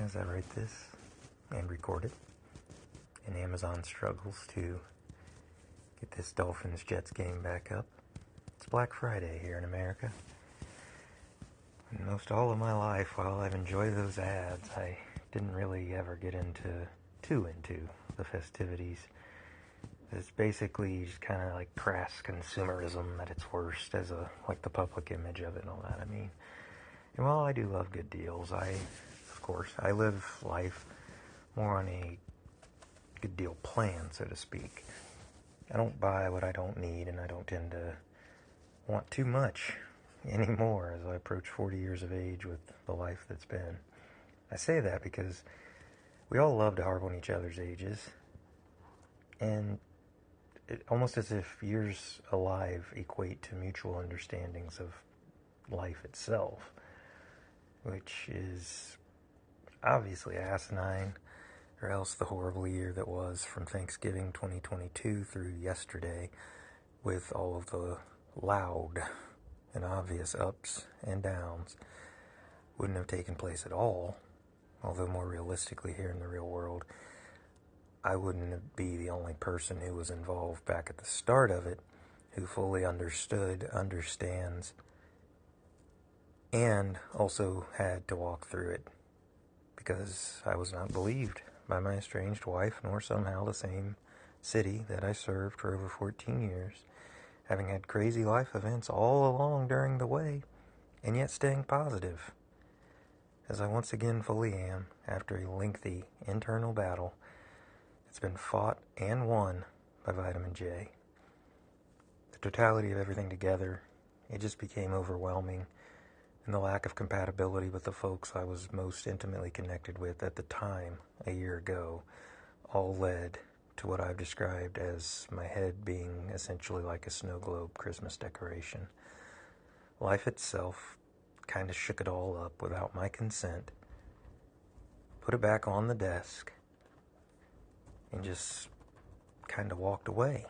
as I write this and record it, and Amazon struggles to get this Dolphins-Jets game back up. It's Black Friday here in America. And most all of my life, while I've enjoyed those ads, I didn't really ever get too into the festivities. It's basically just kind of like crass consumerism at its worst, as like the public image of it and all that. And while I do love good deals, I live life more on a good deal plan, so to speak. I don't buy what I don't need, and I don't tend to want too much anymore as I approach 40 years of age with the life that's been. I say that because we all love to harp on each other's ages, and almost as if years alive equate to mutual understandings of life itself, which is obviously asinine, or else the horrible year that was from Thanksgiving 2022 through yesterday, with all of the loud and obvious ups and downs, wouldn't have taken place at all. Although more realistically, here in the real world, I wouldn't be the only person who was involved back at the start of it, who fully understands, and also had to walk through it, because I was not believed by my estranged wife, nor somehow the same city that I served for over 14 years, having had crazy life events all along during the way, and yet staying positive, as I once again fully am, after a lengthy internal battle. It's been fought and won by vitamin J. The totality of everything together, it just became overwhelming, and the lack of compatibility with the folks I was most intimately connected with at the time, a year ago, all led to what I've described as my head being essentially like a snow globe Christmas decoration. Life itself kind of shook it all up without my consent, put it back on the desk, and just kind of walked away.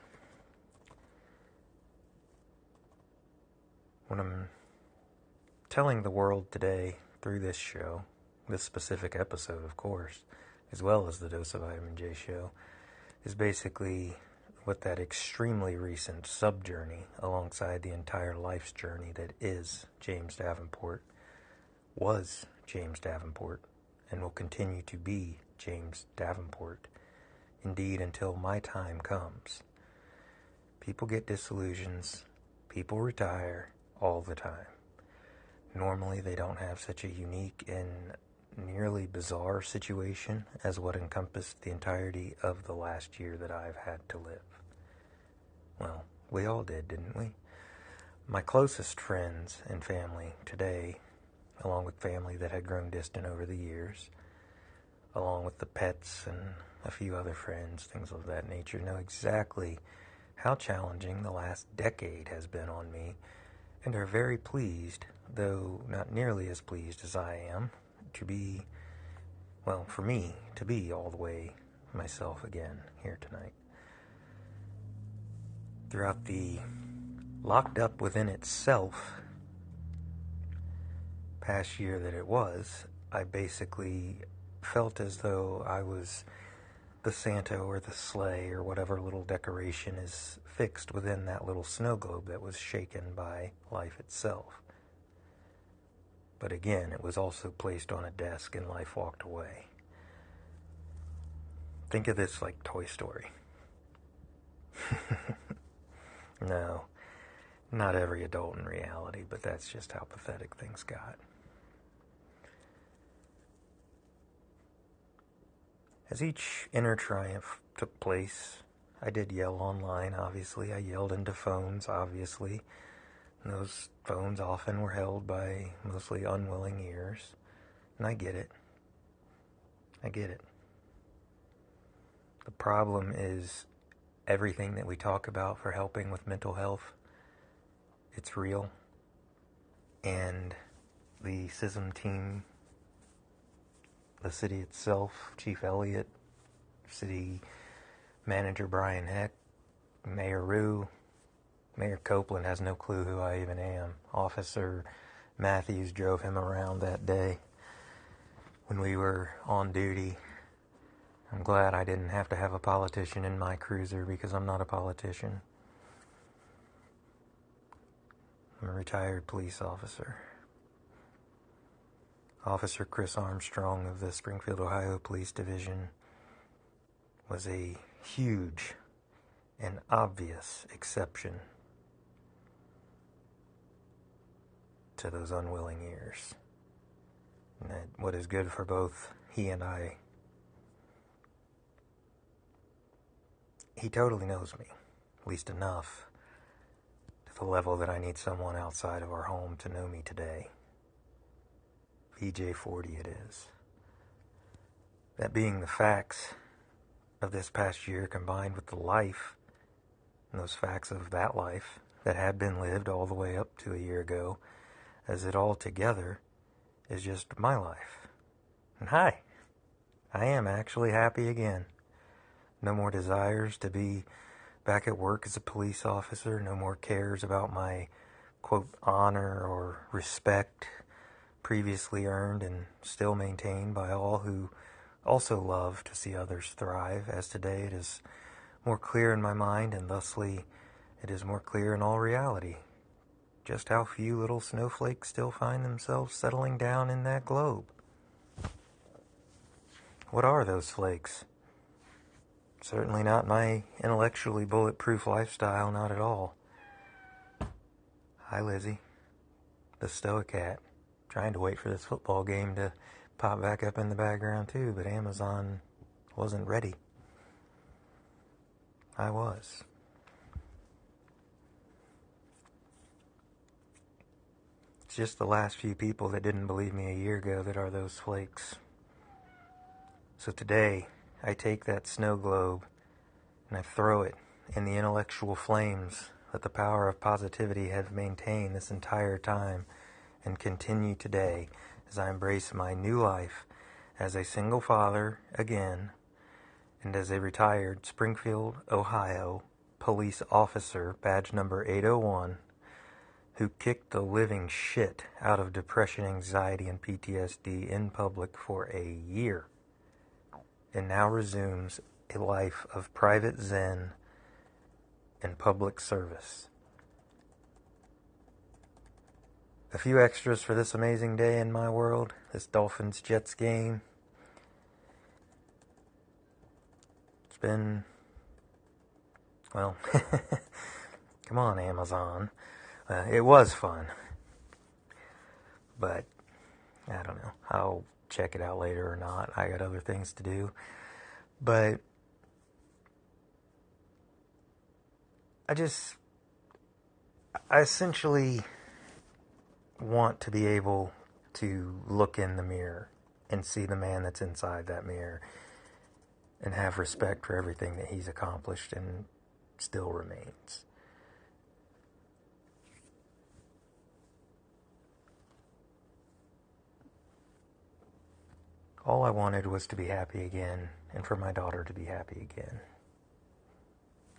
When I'm telling the world today through this show, this specific episode, of course, as well as the Dose of Vitamin J show, is basically what that extremely recent sub-journey alongside the entire life's journey that is James Davenport, was James Davenport, and will continue to be James Davenport. Indeed, until my time comes. People get disillusions, people retire all the time. Normally, they don't have such a unique and nearly bizarre situation as what encompassed the entirety of the last year that I've had to live. Well, we all did, didn't we? My closest friends and family today, along with family that had grown distant over the years, along with the pets and a few other friends, things of that nature, know exactly how challenging the last decade has been on me, and are very pleased, though not nearly as pleased as I am, for me to be all the way myself again here tonight. Throughout the locked up within itself past year that it was, I basically felt as though I was the Santa or the sleigh or whatever little decoration is fixed within that little snow globe that was shaken by life itself. But again, it was also placed on a desk and life walked away. Think of this like Toy Story. No, not every adult in reality, but that's just how pathetic things got. As each inner triumph took place, I did yell online, obviously. I yelled into phones, obviously. And those phones often were held by mostly unwilling ears. And I get it. The problem is everything that we talk about for helping with mental health, it's real. And the CISM team, the city itself, Chief Elliott, City Manager Brian Heck, Mayor Rue, Mayor Copeland has no clue who I even am. Officer Matthews drove him around that day. when we were on duty. I'm glad I didn't have to have a politician in my cruiser because I'm not a politician. I'm a retired police officer. Officer Chris Armstrong of the Springfield, Ohio Police Division was a huge and obvious exception to those unwilling ears. And that what is good for both he and I, he totally knows me, at least enough to the level that I need someone outside of our home to know me today. VJ40 it is. That being the facts of this past year combined with the life, and those facts of that life that had been lived all the way up to a year ago, as it all together is just my life. And hi, I am actually happy again. No more desires to be back at work as a police officer, no more cares about my, quote, honor or respect previously earned and still maintained by all who also love to see others thrive, as today it is more clear in my mind, and thusly it is more clear in all reality just how few little snowflakes still find themselves settling down in that globe. What are those flakes? Certainly not my intellectually bulletproof lifestyle, not at all. Hi, Lizzie, the stoic cat. Trying to wait for this football game to pop back up in the background too, but Amazon wasn't ready. I was. It's just the last few people that didn't believe me a year ago that are those flakes. So today, I take that snow globe and I throw it in the intellectual flames that the power of positivity have maintained this entire time and continue today as I embrace my new life as a single father again and as a retired Springfield, Ohio police officer, badge number 801, who kicked the living shit out of depression, anxiety, and PTSD in public for a year and now resumes a life of private Zen and public service. A few extras for this amazing day in my world, this Dolphins-Jets game. It's been, well, come on, Amazon. It was fun. But, I don't know. I'll check it out later or not. I got other things to do. But, I essentially want to be able to look in the mirror and see the man that's inside that mirror and have respect for everything that he's accomplished and still remains. All I wanted was to be happy again and for my daughter to be happy again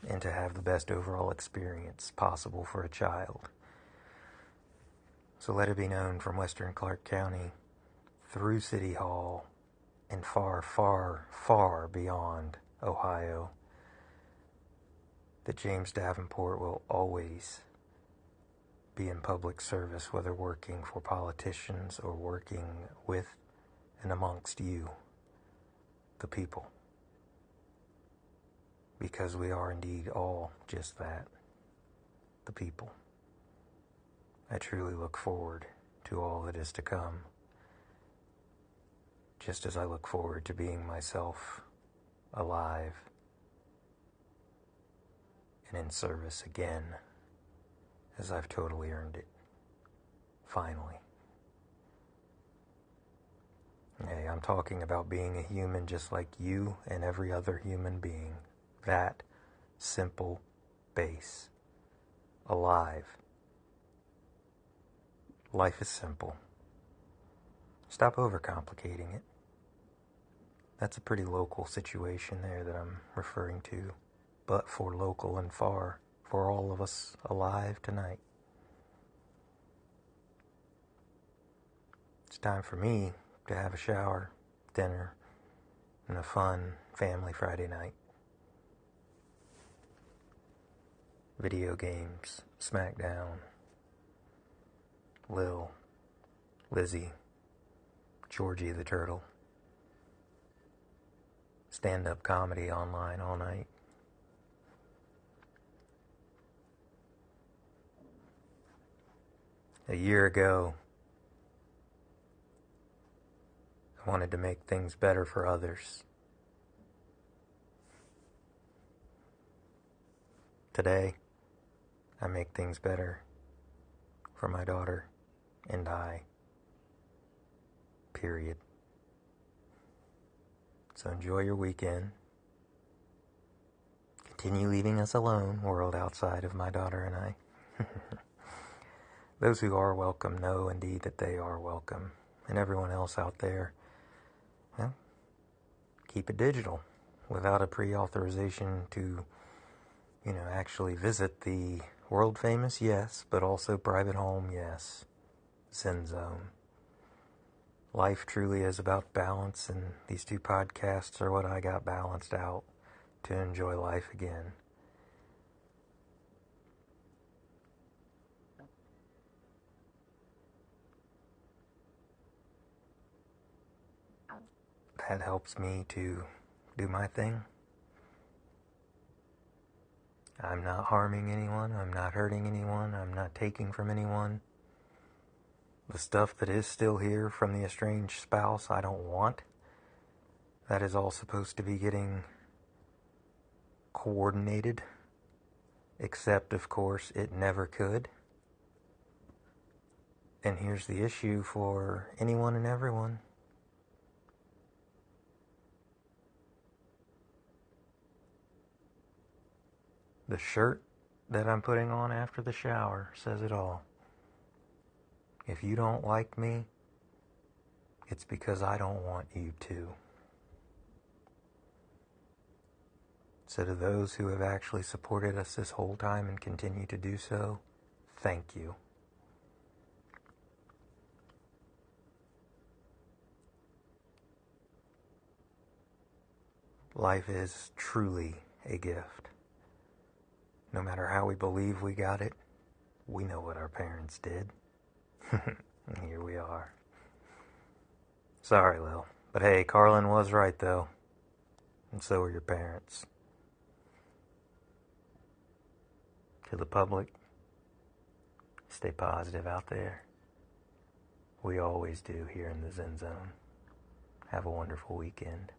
and to have the best overall experience possible for a child. So let it be known from Western Clark County through City Hall and far, far, far beyond Ohio that James Davenport will always be in public service, whether working for politicians or working with and amongst you, the people. Because we are indeed all just that, the people. I truly look forward to all that is to come, just as I look forward to being myself, alive, and in service again, as I've totally earned it. Finally. Hey, I'm talking about being a human just like you and every other human being. That simple base. Alive. Life is simple. Stop overcomplicating it. That's a pretty local situation there that I'm referring to, but for local and far, for all of us alive tonight. It's time for me to have a shower, dinner and a fun family Friday night. Video games, SmackDown, Lil, Lizzie, Georgie the Turtle, stand-up comedy online all night. A year ago, I wanted to make things better for others. Today, I make things better for my daughter and I. Period. So enjoy your weekend. Continue leaving us alone, world outside of my daughter and I. Those who are welcome know indeed that they are welcome. And everyone else out there, well, keep it digital without a pre-authorization to, actually visit the world famous, yes, but also private home, yes, Zen Zone. Life truly is about balance, and these two podcasts are what I got balanced out to enjoy life again. That helps me to do my thing. I'm not harming anyone, I'm not hurting anyone, I'm not taking from anyone. The stuff that is still here from the estranged spouse I don't want. That is all supposed to be getting coordinated, except, of course, it never could. And here's the issue for anyone and everyone. The shirt that I'm putting on after the shower says it all. If you don't like me, it's because I don't want you to. So to those who have actually supported us this whole time and continue to do so, thank you. Life is truly a gift. No matter how we believe we got it, we know what our parents did. And here we are. Sorry, Lil. But hey, Carlin was right, though. And so were your parents. To the public, stay positive out there. We always do here in the Zen Zone. Have a wonderful weekend.